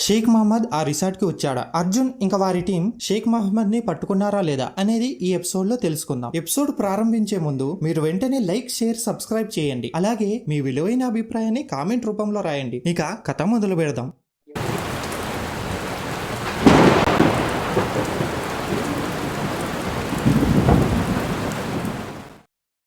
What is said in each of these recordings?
షేక్ మహమ్మద్ ఆ రిసార్ట్ కి వచ్చాడా, అర్జున్ ఇంకా వారి టీం షేక్ మహమ్మద్ ని పట్టుకున్నారా లేదా అనేది ఈ ఎపిసోడ్ లో తెలుసుకుందాం. ఎపిసోడ్ ప్రారంభించే ముందు మీరు వెంటనే లైక్, షేర్, సబ్స్క్రైబ్ చేయండి. అలాగే మీ విలువైన అభిప్రాయాన్ని కామెంట్ రూపంలో రాయండి. ఇక కథ మొదలు పెడదాం.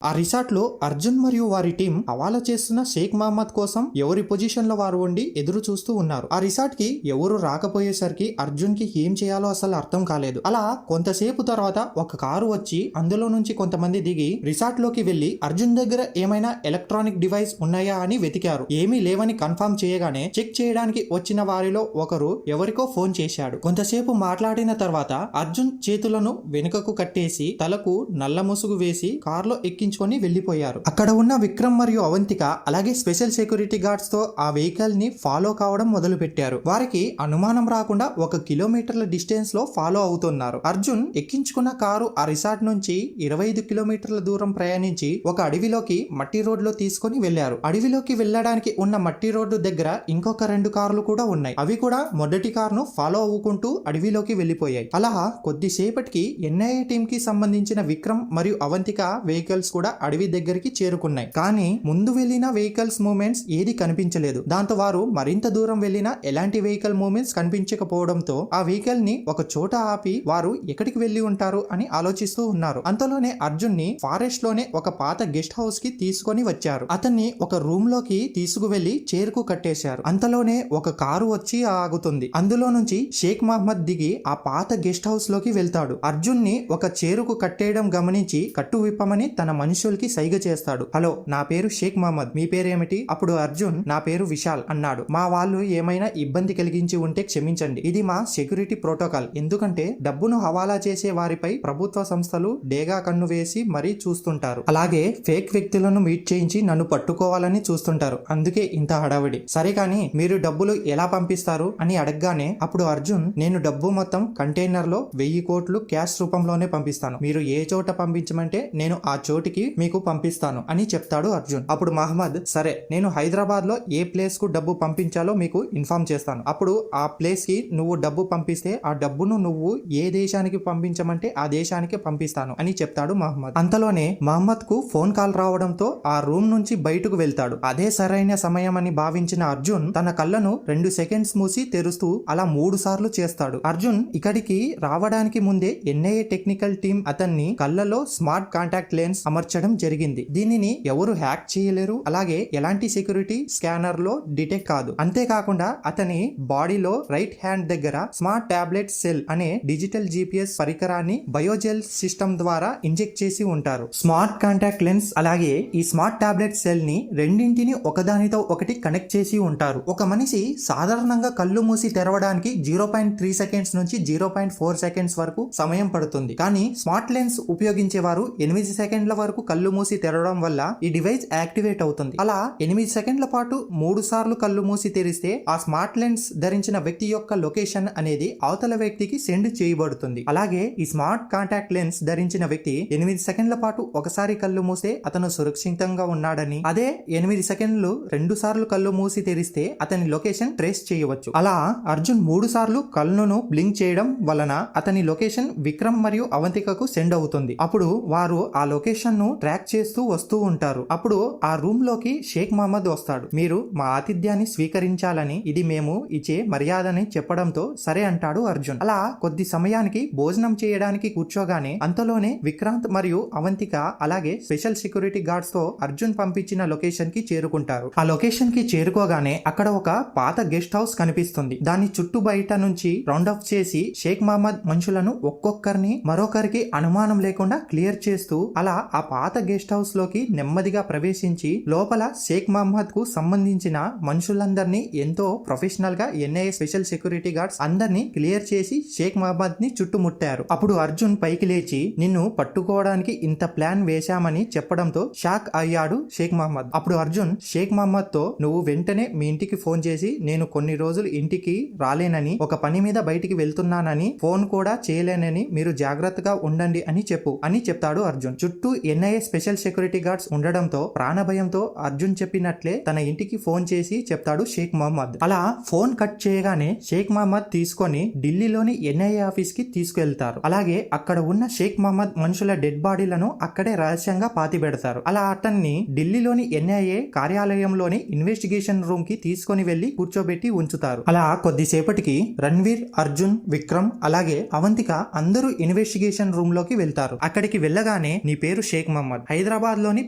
ఆ రిసార్ట్ లో అర్జున్ మరియు వారి టీం హవాలా చేస్తున్న షేక్ మహమ్మద్ కోసం ఎవరి పొజిషన్ లో వారు ఉండి ఎదురు చూస్తూ ఉన్నారు. ఆ రిసార్ట్ కి ఎవరు రాకపోయేసరికి అర్జున్ కి ఏం చేయాలో అసలు అర్థం కాలేదు. అలా కొంతసేపు తర్వాత ఒక కారు వచ్చి అందులో నుంచి కొంతమంది దిగి రిసార్ట్ లోకి వెళ్లి అర్జున్ దగ్గర ఏమైనా ఎలక్ట్రానిక్ డివైస్ ఉన్నాయా అని వెతికారు. ఏమీ లేవని కన్ఫర్మ్ చేయగానే చెక్ చేయడానికి వచ్చిన వారిలో ఒకరు ఎవరికో ఫోన్ చేశాడు. కొంతసేపు మాట్లాడిన తర్వాత అర్జున్ చేతులను వెనుకకు కట్టేసి తలకు నల్ల ముసుగు వేసి కారులో ఎక్కించుకొని వెళ్లిపోయారు. అక్కడ ఉన్న విక్రమ్ మరియు అవంతిక అలాగే స్పెషల్ సెక్యూరిటీ గార్డ్స్ తో ఆ వెహికల్ ని ఫాలో కావడం మొదలు పెట్టారు. వారికి అనుమానం రాకుండా 1 కిలోమీటర్ల డిస్టెన్స్ లో ఫాలో అవుతున్నారు. అర్జున్ ఎక్కించుకున్న కారు ఆ రిసార్ట్ నుంచి 25 కిలోమీటర్ల దూరం ప్రయాణించి ఒక అడవిలోకి మట్టి రోడ్ లో తీసుకొని వెళ్లారు. అడవిలోకి వెళ్లడానికి ఉన్న మట్టి రోడ్డు దగ్గర ఇంకొక 2 కార్లు కూడా ఉన్నాయి. అవి కూడా మొదటి కారును ఫాలో అవ్వుకుంటూ అడవిలోకి వెళ్లిపోయాయి. అలా కొద్దిసేపటికి ఎన్ఐఏ టీం కి సంబంధించిన విక్రమ్ మరియు అవంతిక వెహికల్స్ కూడా అడవి దగ్గరికి చేరుకున్నాయి. కానీ ముందు వెళ్లిన వెహికల్స్ మూవ్మెంట్స్ ఏది కనిపించలేదు. దాంతో వారు మరింత దూరం వెళ్లిన ఎలాంటి వెహికల్ మూవ్మెంట్స్ కనిపించకపోవడంతో ఆ వెహికల్ ని ఒక చోట ఆపి వారు ఎక్కడికి వెళ్లి ఉంటారు అని ఆలోచిస్తూ ఉన్నారు. అంతలోనే అర్జున్ ని ఫారెస్ట్ లోనే ఒక పాత గెస్ట్ హౌస్ కి తీసుకొని వచ్చారు. అతన్ని ఒక రూమ్ లోకి తీసుకువెళ్లి చైర్కు కట్టేశారు. అంతలోనే ఒక కారు వచ్చి ఆగుతుంది. అందులో నుంచి షేక్ మహమ్మద్ దిగి ఆ పాత గెస్ట్ హౌస్ లోకి వెళ్తాడు. అర్జున్ ని ఒక చైరుకు కట్టేయడం గమనించి కట్టు విప్పమని తన మనుషులకి సైగ చేస్తాడు. హలో, నా పేరు షేక్ మహమ్మద్, మీ పేరేమిటి? అప్పుడు అర్జున్ నా పేరు విశాల్ అన్నాడు. మా వాళ్ళు ఏమైనా ఇబ్బంది కలిగించి ఉంటే క్షమించండి. ఇది మా సెక్యూరిటీ ప్రోటోకాల్. ఎందుకంటే డబ్బును హవాలా చేసే వారిపై ప్రభుత్వ సంస్థలు డేగా కన్ను వేసి మరీ చూస్తుంటారు. అలాగే ఫేక్ వ్యక్తులను మీట్ చేయించి నన్ను పట్టుకోవాలని చూస్తుంటారు. అందుకే ఇంత హడావిడి. సరే కానీ మీరు డబ్బులు ఎలా పంపిస్తారు అని అడగగానే అప్పుడు అర్జున్ నేను డబ్బు మొత్తం కంటైనర్ లో 1000 కోట్లు క్యాష్ రూపంలోనే పంపిస్తాను. మీరు ఏ చోట పంపించమంటే నేను ఆ చోటికి మీకు పంపిస్తాను అని చెప్తాడు అర్జున్. అప్పుడు మహమ్మద్ సరే, నేను హైదరాబాద్ లో ఏ ప్లేస్ కు డబ్బు పంపించాలో మీకు ఇన్ఫార్మ్ చేస్తాను. అప్పుడు ఆ ప్లేస్ కి నువ్వు డబ్బు పంపిస్తే ఆ డబ్బును నువ్వు ఏ దేశానికి పంపించమంటే ఆ దేశానికి పంపిస్తాను అని చెప్తాడు మహమ్మద్. అంతలోనే మహమ్మద్ కు ఫోన్ కాల్ రావడంతో ఆ రూమ్ నుంచి బయటకు వెళ్తాడు. అదే సరైన సమయం అని భావించిన అర్జున్ తన కళ్ళను 2 సెకండ్స్ మూసి తెరుస్తూ అలా 3 సార్లు చేస్తాడు. అర్జున్ ఇక్కడికి రావడానికి ముందే ఎన్ఐఏ టెక్నికల్ టీం అతన్ని కళ్ళలో స్మార్ట్ కాంటాక్ట్ లెన్స్ అమర్చడం జరిగింది. దీనిని ఎవరు హ్యాక్ చేయలేరు. అలాగే ఎలాంటి సెక్యూరిటీ స్కానర్ లో డిటెక్ట్ కాదు. అంతేకాకుండా అతని బాడీలో రైట్ హ్యాండ్ దగ్గర స్మార్ట్ టాబ్లెట్ సెల్ అనే డిజిటల్ GPS పరికరాన్ని బయోజెల్ సిస్టమ్ ద్వారా ఇంజెక్ట్ చేసి ఉంటారు. స్మార్ట్ కాంటాక్ట్ లెన్స్ అలాగే ఈ స్మార్ట్ టాబ్లెట్ సెల్ ని రెండింటిని ఒకదానితో ఒకటి కనెక్ట్ చేసి ఉంటారు. ఒక మనిషి సాధారణంగా కళ్ళు మూసి తెరవడానికి 0.3 సెకండ్స్ నుంచి 0.4 సెకండ్స్ వరకు సమయం పడుతుంది. కానీ స్మార్ట్ లెన్స్ ఉపయోగించేవారు 8 సెకండ్ల వరకు కళ్ళు మూసి తెరవడం వల్ల ఈ డివైస్ యాక్టివేట్ అవుతుంది. అలా 8 సెకండ్ల పాటు 3 సార్లు కళ్ళు మూసి తెరిస్తే ఆ స్మార్ట్ లెన్స్ ధరించిన వ్యక్తి యొక్క లొకేషన్ అనేది అవతల వ్యక్తికి సెండ్ చేయబడుతుంది. అలాగే ఈ స్మార్ట్ కాంటాక్ట్ లెన్స్ ధరించిన వ్యక్తి 8 సెకండ్ల పాటు ఒకసారి కళ్ళు మూస్తే అతను సురక్షితంగా ఉన్నాడని, అదే 8 సెకండ్లు 2 సార్లు కళ్ళు మూసి తెరిస్తే అతని లొకేషన్ ట్రేస్ చేయవచ్చు. అలా అర్జున్ 3 సార్లు కళ్ళను బ్లింక్ చేయడం వలన అతని లొకేషన్ విక్రమ్ మరియు అవంతికకు సెండ్ అవుతుంది. అప్పుడు వారు ఆ లొకేషన్ ను ట్రాక్ చేస్తూ వస్తూ ఉంటారు. అప్పుడు ఆ రూమ్ లోకి షేక్ మహమ్మద్ వస్తాడు. మీరు మా ఆతిథ్యాన్ని స్వీకరించాలని ఇది మేము ఇచ్చే మర్యాదని చెప్పడంతో సరే అంటాడు అర్జున్. అలా కొద్ది సమయానికి భోజనం చేయడానికి కూర్చోగానే అంతలోనే విక్రాంత్ మరియు అవంతిక అలాగే స్పెషల్ సెక్యూరిటీ గార్డ్స్ తో అర్జున్ పంపించిన లొకేషన్ కి చేరుకుంటారు. ఆ లొకేషన్ కి చేరుకోగానే అక్కడ ఒక పాత గెస్ట్ హౌస్ కనిపిస్తుంది. దాని చుట్టూ బయట నుంచి రౌండ్ అప్ చేసి షేక్ మహమ్మద్ మనుషులను ఒక్కొక్కరిని మరొకరికి అనుమానం లేకుండా క్లియర్ చేస్తూ అలా ఆ పాత గెస్ట్ హౌస్ లోకి నెమ్మదిగా ప్రవేశించి లోపల షేక్ మహమ్మద్ కు సంబంధించిన మనుషులందరినీ ఎంతో ప్రొఫెషనల్ గా ఎన్ఐఏ స్పెషల్ సెక్యూరిటీ గార్డ్స్ అందరినీ క్లియర్ చేసి షేక్ మహమ్మద్ ని చుట్టుముట్టారు. అప్పుడు అర్జున్ పైకి లేచి నిన్ను పట్టుకోవడానికి ఇంత ప్లాన్ వేశామని చెప్పడంతో షాక్ అయ్యాడు షేక్ మహమ్మద్. అప్పుడు అర్జున్ షేక్ మహమ్మద్ తో నువ్వు వెంటనే మీ ఇంటికి ఫోన్ చేసి నేను కొన్ని రోజులు ఇంటికి రాలేనని, ఒక పని మీద బయటికి వెళ్తున్నానని, ఫోన్ కూడా చేయలేనని, మీరు జాగ్రత్తగా ఉండండి అని చెప్పు అని చెప్తాడు అర్జున్. చుట్టూ ఎన్ఐఏ స్పెషల్ సెక్యూరిటీ గార్డ్స్ ఉండడంతో ప్రాణభయంతో అర్జున్ చెప్పినట్లే తన ఇంటికి ఫోన్ చేసి చెప్తాడు షేక్ మహమ్మద్. అలా ఫోన్ కట్ చేయగానే షేక్ మహమ్మద్ తీసుకొని ఢిల్లీలోని ఎన్ఐఏ ఆఫీస్ కి తీసుకెళ్తారు. అలాగే అక్కడ ఉన్న షేక్ మహమ్మద్ మనుషుల డెడ్ బాడీలను అక్కడే రహస్యంగా పాతి పెడతారు. అలా అతన్ని ఢిల్లీలోని ఎన్ఐఏ కార్యాలయంలోని ఇన్వెస్టిగేషన్ రూమ్ కి తీసుకొని వెళ్లి కూర్చోబెట్టి ఉంచుతారు. అలా కొద్దిసేపటికి రణ్వీర్, అర్జున్, విక్రమ్ అలాగే అవంతిక అందరూ ఇన్వెస్టిగేషన్ రూమ్ లోకి వెళ్తారు. అక్కడికి వెళ్ళగానే నీ పేరు షేక్ మహమ్మద్, హైదరాబాద్ లోని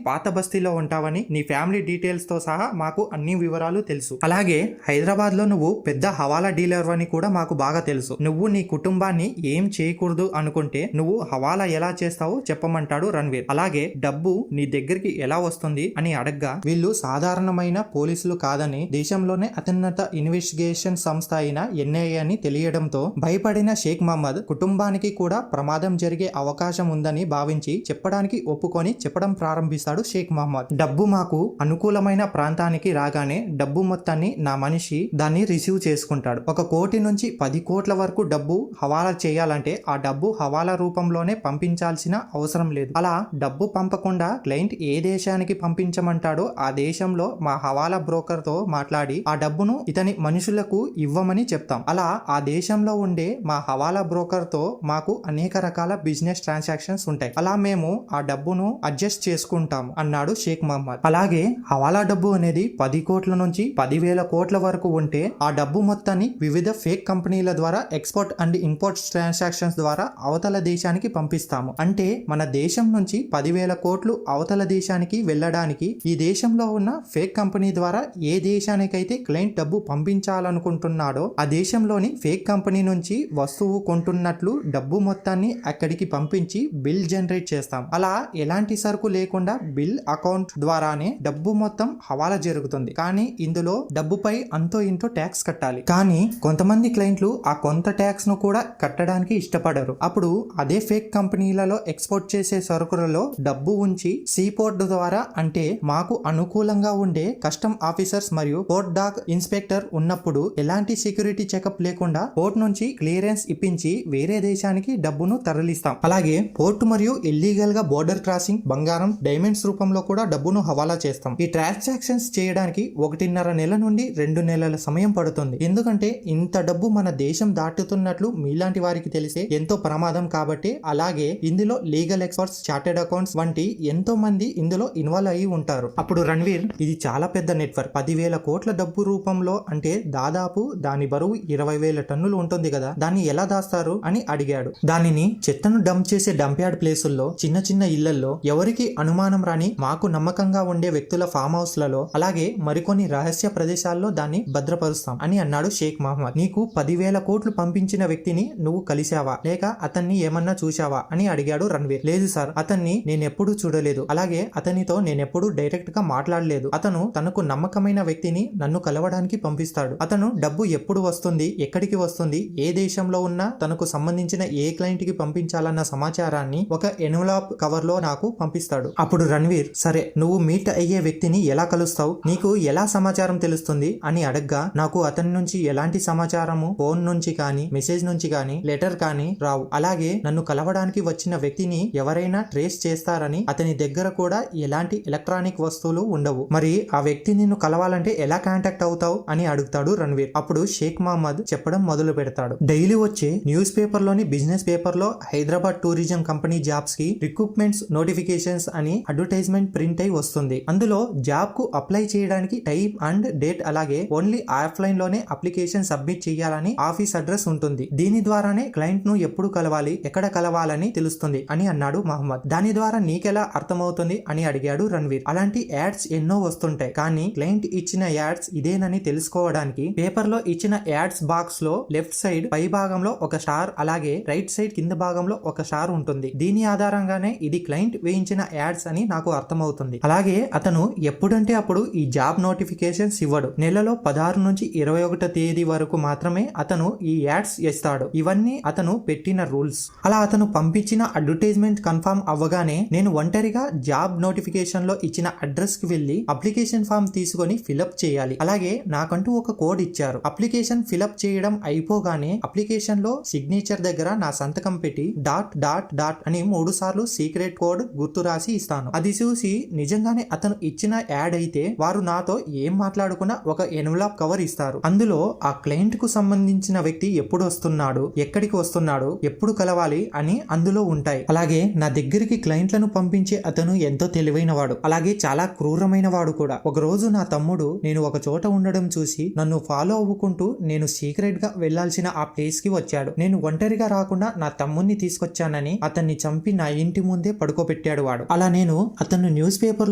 పాత బస్తీలో ఉంటావని, నీ ఫ్యామిలీ డీటెయిల్స్ తో సహా మాకు అన్ని వివరాలు తెలుసు. అలాగే హైదరాబాద్ లో నువ్వు పెద్ద హవాలా డీలర్ అని కూడా మాకు బాగా తెలుసు. నువ్వు నీ కుటుంబాన్ని ఏం చేయకూడదు అనుకుంటే నువ్వు హవాలా ఎలా చేస్తావో చెప్పమంటాడు రణ్వీర్. అలాగే డబ్బు నీ దగ్గరికి ఎలా వస్తుంది అని అడగ్గా వీళ్ళు సాధారణమైన పోలీసులు కాదని, దేశంలోనే అత్యున్నత ఇన్వెస్టిగేషన్ సంస్థ అయిన ఎన్ఐఏ అని తెలియడంతో భయపడిన షేక్ మహమ్మద్ కుటుంబానికి కూడా ప్రమాదం జరిగే అవకాశం ఉందని భావించి చెప్పడానికి ఒప్పుకొని చెప్పడం ప్రారంభిస్తాడు షేక్ మహమ్మద్. డబ్బు మాకు అనుకూలమైన ప్రాంతానికి రాగానే డబ్బు మొత్తాన్ని నా మనిషి దాన్ని రిసీవ్ చేసుకుంటాడు. 1 కోటి నుంచి 10 కోట్ల వరకు డబ్బు హవాలా చేయాలంటే ఆ డబ్బు హవాలా రూపంలోనే పంపించాల్సిన అవసరం లేదు. అలా డబ్బు పంపకుండా క్లయింట్ ఏ దేశానికి పంపించమంటాడో ఆ దేశంలో మా హవాలా బ్రోకర్ తో మాట్లాడి ఆ డబ్బును ఇతని మనుషులకు ఇవ్వమని చెప్తాం. అలా ఆ దేశంలో ఉండే మా హవాలా బ్రోకర్ తో మాకు అనేక రకాల బిజినెస్ ట్రాన్సాక్షన్స్ ఉంటాయి. అలా మేము ఆ డబ్బును అడ్జస్ట్ చేసుకుంటాం అన్నాడు షేక్ మహమ్మద్. అలాగే హవాలా డబ్బు అనేది 10 కోట్ల నుంచి 10,000 కోట్ల వరకు ఉంటే ఆ డబ్బు మొత్తాన్ని వివిధ ఫేక్ కంపెనీల ద్వారా ఎక్స్పోర్ట్ అండ్ ఇంపోర్ట్ ట్రాన్సాక్షన్స్ ద్వారా అవతల దేశానికి పంపిస్తాము. అంటే మన దేశం నుంచి 10,000 కోట్లు అవతల దేశానికి వెళ్ళడానికి ఈ దేశంలో ఉన్న ఫేక్ కంపెనీ ద్వారా ఏ దేశానికైతే క్లయింట్ డబ్బు పంపించాలనుకుంటున్నాడో ఆ దేశంలోని ఫేక్ కంపెనీ నుంచి వస్తువు కొంటున్నట్లు డబ్బు మొత్తాన్ని అక్కడికి పంపించి బిల్ జనరేట్ చేస్తాం. అలా ఎలాంటి సరుకు లేకుండా బిల్ అకౌంట్ ద్వారానే డబ్బు మొత్తం హవాలా జరుగుతుంది. కానీ ఇందులో డబ్బుపై అంతో ఇంతో ట్యాక్స్ కట్టాలి. కానీ కొంతమంది క్లయింట్లు ఆ కొంత ట్యాక్స్ ను కూడా కట్టడానికి ఇష్టపడరు. అప్పుడు అదే ఫేక్ కంపెనీలలో ఎక్స్పోర్ట్ చేసే సరుకులలో డబ్బు ఉంచి సీపోర్ట్ ద్వారా, అంటే మాకు అనుకూలంగా ఉండే కస్టమ్ ఆఫీసర్స్ మరియు పోర్ట్ డాక్ ఇన్స్పెక్టర్ ఉన్నప్పుడు ఎలాంటి సెక్యూరిటీ చెకప్ లేకుండా పోర్ట్ నుంచి క్లియరెన్స్ ఇప్పించి వేరే దేశానికి డబ్బును తరలిస్తాం. అలాగే పోర్ట్ మరియు ఇల్లీగల్ గా బోర్డర్ క్రాసింగ్, బంగారం, డైమండ్స్ రూపంలో కూడా డబ్బును హవాలా చేస్తాం. ఈ ట్రాన్సాక్షన్స్ చేయడానికి 1.5 నెల నుండి 2 నెలల సమయం పడుతుంది. ఎందుకంటే ఇంత డబ్బు మన దేశం దాటుతున్నట్లు మీలాంటి వారికి తెలిసే ఎంతో ప్రమాదం కాబట్టి. అలాగే ఇందులో లీగల్ ఎక్స్పర్ట్స్, చార్టెడ్ అకౌంట్స్ వంటి ఎంతో మంది ఇందులో ఇన్వాల్వ్ అయి ఉంటారు. అప్పుడు రణ్వీర్, ఇది చాలా పెద్ద నెట్వర్క్, 10,000 కోట్ల డబ్బు రూపంలో అంటే దాదాపు దాని బరువు 20,000 టన్నులు ఉంటుంది కదా, దాన్ని ఎలా దాస్తారు అని అడిగాడు. దానిని చెత్తను డంప్ చేసే డంప్ యార్డ్ ప్లేసుల్లో, చిన్న చిన్న ఇళ్లలో, ఎవరికి అనుమానం రాని మాకు నమ్మకంగా ఉండే వ్యక్తుల ఫామ్ హౌస్ లలో, అలాగే మరికొన్ని రహస్య ప్రదేశాల్లో దాన్ని భద్రపరుస్తాం అని అన్నాడు షేక్ మహమ్మద్. నీకు 10,000 కోట్లు పంపించిన వ్యక్తిని నువ్వు కలిశావా లేక అతన్ని ఏమన్నా చూశావా అని అడిగాడు రణ్వీర్. లేదు సార్, అతన్ని నేనెప్పుడూ చూడలేదు. అలాగే అతనితో నేనెప్పుడూ డైరెక్ట్ గా మాట్లాడలేదు. అతను తనకు నమ్మకమైన వ్యక్తిని నన్ను కలవడానికి పంపిస్తాడు. అతను డబ్బు ఎప్పుడు వస్తుంది, ఎక్కడికి వస్తుంది, ఏ దేశంలో ఉన్నా తనకు సంబంధించిన ఏ క్లయింట్ కి పంపించాలన్న సమాచారాన్ని ఒక ఎన్వలాప్ కవర్ లో నాకు పంపిస్తాడు. అప్పుడు రణ్వీర్, సరే నువ్వు మీట్ అయ్యే వ్యక్తిని ఎలా కలుస్తావు, నీకు ఎలా సమాచారం తెలుస్తుంది అని అడగ్గా, నాకు అతని నుంచి ఎలాంటి సమాచారము ఫోన్ నుంచి కానీ, మెసేజ్ నుంచి కానీ, లెటర్ కానీ రావు. అలాగే నన్ను కలవడానికి వచ్చిన వ్యక్తిని ఎవరైనా ట్రేస్ చేస్తారని అతని దగ్గర కూడా ఎలాంటి ఎలక్ట్రానిక్ వస్తువులు ఉండవు. మరి ఆ వ్యక్తి నిన్ను కలవాలంటే ఎలా కాంటాక్ట్ అవుతావు అని అడుగుతాడు రణ్వీర్. అప్పుడు షేక్ మహమ్మద్ చెప్పడం మొదలు పెడతాడు. డైలీ వచ్చే న్యూస్ పేపర్ లోని బిజినెస్ పేపర్ లో హైదరాబాద్ టూరిజం కంపెనీ జాబ్స్ కి రిక్రూట్మెంట్స్ నోటిఫికేషన్స్ అని అడ్వర్టైజ్మెంట్ ప్రింట్ అయి వస్తుంది. అందులో జాబ్ కు అప్లై చేయడానికి టైం అండ్ డేట్, అలాగే ఓన్లీ ఆఫ్లైన్ లోనే అప్లికేషన్ సబ్మిట్ చేయాలని ఆఫీస్ అడ్రస్ ఉంటుంది. దీని ద్వారానే క్లయింట్ ను ఎప్పుడు కలవాలి, ఎక్కడ కలవాలని తెలుస్తుంది అని అన్నాడు మహమ్మద్. దాని ద్వారా నీకెలా అర్థమవుతుంది అని అడిగాడు రణ్వీర్. అలాంటి యాడ్స్ ఎన్నో వస్తుంటాయి, కానీ క్లయింట్ ఇచ్చిన యాడ్స్ ఇదేనని తెలుసుకోవడానికి పేపర్ లో ఇచ్చిన యాడ్స్ బాక్స్ లో లెఫ్ట్ సైడ్ పై భాగంలో ఒక స్టార్, అలాగే రైట్ సైడ్ కింద భాగంలో ఒక స్టార్ ఉంటుంది. దీని ఆధారంగానే ఇది క్లయింట్ వేయించిన యాడ్స్ అని నాకు అర్థమవుతుంది. అలాగే అతను ఎప్పుడంటే అప్పుడు ఈ జాబ్ నోటిఫికేషన్స్ ఇవ్వడు. నెలలో 16 నుంచి 21 తేదీ వరకు మాత్రమే అతను ఈ యాడ్స్ ఇస్తాడు. ఇవన్నీ అతను పెట్టిన రూల్స్. అలా అతను పంపించిన అడ్వర్టైజ్మెంట్ కన్ఫర్మ్ అవ్వగానే నేను ఒంటరిగా జాబ్ నోటిఫికేషన్ లో ఇచ్చిన అడ్రస్ కి వెళ్లి అప్లికేషన్ ఫామ్ తీసుకొని ఫిలప్ చేయాలి. అలాగే నాకంటూ ఒక కోడ్ ఇచ్చారు. అప్లికేషన్ ఫిలప్ చేయడం అయిపోగానే అప్లికేషన్ లో సిగ్నేచర్ దగ్గర నా సంతకం పెట్టి డాట్ డాట్ డాట్ అని 3 సార్లు సీక్రెట్ కోడ్ కోడ్ గుర్తు రాసి ఇస్తాను. అది చూసి నిజంగానే అతను ఇచ్చిన యాడ్ అయితే వారు నాతో ఏం మాట్లాడుకున్నా ఒక ఎన్వలప్ కవర్ ఇస్తారు. అందులో ఆ క్లయింట్ కు సంబంధించిన వ్యక్తి ఎప్పుడు వస్తున్నాడు, ఎక్కడికి వస్తున్నాడు, ఎప్పుడు కలవాలి అని అందులో ఉంటాయి. అలాగే నా దగ్గరికి క్లయింట్లను పంపించే అతను ఎంతో తెలివైన వాడు, అలాగే చాలా క్రూరమైన వాడు కూడా. ఒక రోజు నా తమ్ముడు నేను ఒక చోట ఉండడం చూసి నన్ను ఫాలో అవ్వుకుంటూ నేను సీక్రెట్ గా వెళ్లాల్సిన ఆ ప్లేస్ కి వచ్చాడు. నేను ఒంటరిగా రాకుండా నా తమ్ముడిని తీసుకొచ్చానని అతన్ని చంపి నా ఇంటి ముందే పడుకోబెట్టాడు వాడు. అలా నేను అతను న్యూస్ పేపర్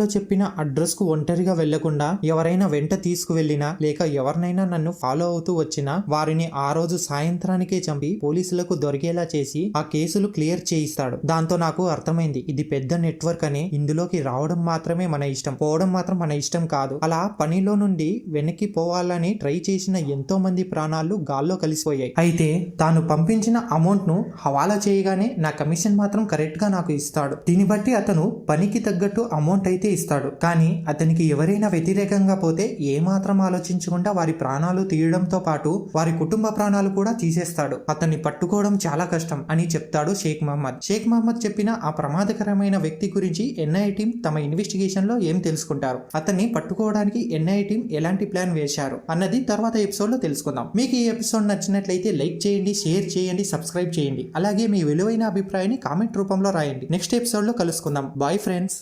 లో చెప్పిన అడ్రస్ కు ఒంటరిగా వెళ్లకుండా ఎవరైనా వెంట తీసుకువెళ్లినా లేక ఎవరినైనా నన్ను ఫాలో అవుతూ వచ్చినా వారిని ఆ రోజు సాయంత్రానికే చంపి పోలీసులకు దొరికేలా చేసి ఆ కేసులు క్లియర్ చేయిస్తాడు. దాంతో నాకు అర్థమైంది ఇది పెద్ద నెట్వర్క్ అని. ఇందులోకి రావడం మాత్రమే మన ఇష్టం, పోవడం మాత్రం మన ఇష్టం కాదు. అలా పనిలో నుండి వెనక్కి పోవాలని ట్రై చేసిన ఎంతో మంది ప్రాణాలు గాల్లో కలిసిపోయాయి. అయితే తాను పంపించిన అమౌంట్ ను హవాలా చేయగానే నా కమిషన్ మాత్రం కరెక్ట్ గా నాకు ఇస్తాడు. దీన్ని బట్టి అతను పనికి తగ్గట్టు అమౌంట్ అయితే ఇస్తాడు. కానీ అతనికి ఎవరైనా వ్యతిరేకంగా పోతే ఏమాత్రం ఆలోచించకుండా వారి ప్రాణాలు తీయడంతో పాటు వారి కుటుంబ ప్రాణాలు కూడా తీసేస్తాడు. అతన్ని పట్టుకోవడం చాలా కష్టం అని చెప్తాడు షేక్ మహమ్మద్. షేక్ మహమ్మద్ చెప్పిన ఆ ప్రమాదకరమైన వ్యక్తి గురించి ఎన్ఐఏ టీం తమ ఇన్వెస్టిగేషన్ లో ఏం తెలుసుకుంటారు, అతన్ని పట్టుకోవడానికి ఎన్ఐఏ టీం ఎలాంటి ప్లాన్ వేశారు అన్నది తర్వాత ఎపిసోడ్ లో తెలుసుకుందాం. మీకు ఈ ఎపిసోడ్ నచ్చినట్లయితే లైక్ చేయండి, షేర్ చేయండి, సబ్స్క్రైబ్ చేయండి. అలాగే మీ విలువైన అభిప్రాయాన్ని కామెంట్ రూపంలో రాయండి. నెక్స్ట్ ఎపిసోడ్ లో కలుసుకుందాం. Bye friends.